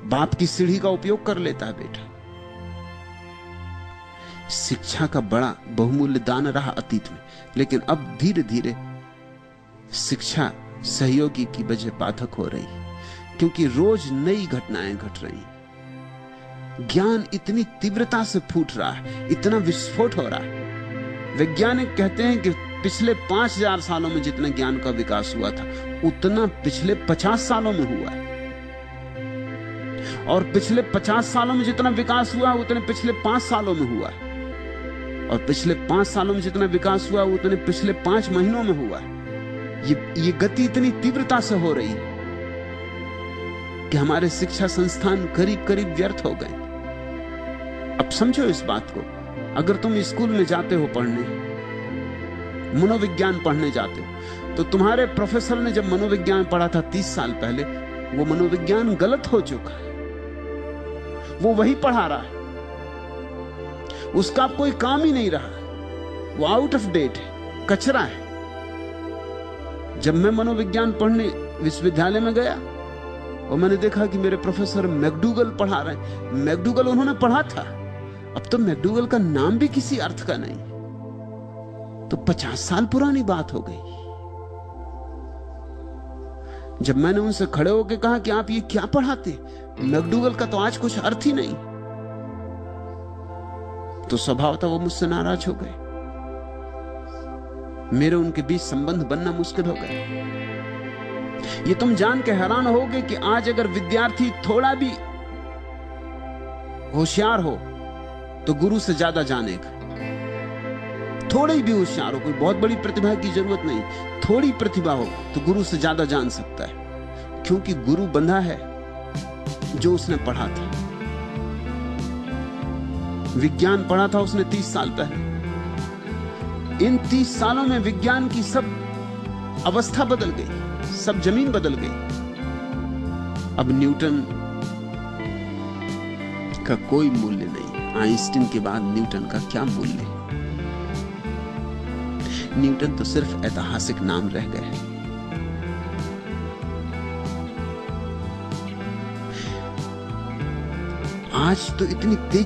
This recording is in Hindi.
बाप की सीढ़ी का उपयोग कर लेता है बेटा। शिक्षा का बड़ा बहुमूल्य दान रहा अतीत में, लेकिन अब धीरे धीरे शिक्षा सहयोगी की वजह बाधक हो रही है, क्योंकि रोज नई घटनाएं घट रही हैं। ज्ञान इतनी तीव्रता से फूट रहा है, इतना विस्फोट हो रहा है। वैज्ञानिक कहते हैं कि पिछले 5000 सालों में जितना ज्ञान का विकास हुआ था, उतना पिछले 50 सालों में हुआ है। और पिछले 50 सालों में जितना विकास हुआ, उतने पिछले 5 सालों में हुआ है। और पिछले 5 सालों में जितना विकास हुआ, उतने पिछले 5 महीनों में हुआ है। ये गति इतनी तीव्रता से हो रही है कि हमारे शिक्षा संस्थान करीब करीब व्यर्थ हो गए। अब समझो इस बात को। अगर तुम स्कूल में जाते हो पढ़ने, मनोविज्ञान पढ़ने जाते हो, तो तुम्हारे प्रोफेसर ने जब मनोविज्ञान पढ़ा था 30 साल पहले, वो मनोविज्ञान गलत हो चुका है। वो वही पढ़ा रहा है, उसका कोई काम ही नहीं रहा, वो आउट ऑफ डेट है, कचरा है। जब मैं मनोविज्ञान पढ़ने विश्वविद्यालय में गया और मैंने देखा कि मेरे प्रोफेसर मैकडूगल पढ़ा रहे हैं। मैकडूगल उन्होंने पढ़ा था, अब तो मैकडूगल का नाम भी किसी अर्थ का नहीं, तो 50 साल पुरानी बात हो गई। जब मैंने उनसे खड़े होकर कहा कि आप ये क्या पढ़ाते, मैकडूगल का तो आज कुछ अर्थ ही नहीं, तो स्वभाव था वो मुझसे नाराज हो गए। मेरे उनके बीच संबंध बनना मुश्किल हो गया। ये तुम जान के हैरान होगे कि आज अगर विद्यार्थी थोड़ा भी होशियार हो तो गुरु से ज्यादा जानेगा। थोड़ी भी होशियार हो, कोई बहुत बड़ी प्रतिभा की जरूरत नहीं, थोड़ी प्रतिभा हो तो गुरु से ज्यादा जान सकता है, क्योंकि गुरु बंधा है जो उसने पढ़ा था। विज्ञान पढ़ा था उसने 30 साल पहले। इन 30 सालों में विज्ञान की सब अवस्था बदल गई, सब जमीन बदल गई। अब न्यूटन का कोई मूल्य नहीं। आइंस्टीन के बाद न्यूटन का क्या मूल्य? न्यूटन तो सिर्फ ऐतिहासिक नाम रह गए। आज तो इतनी तेज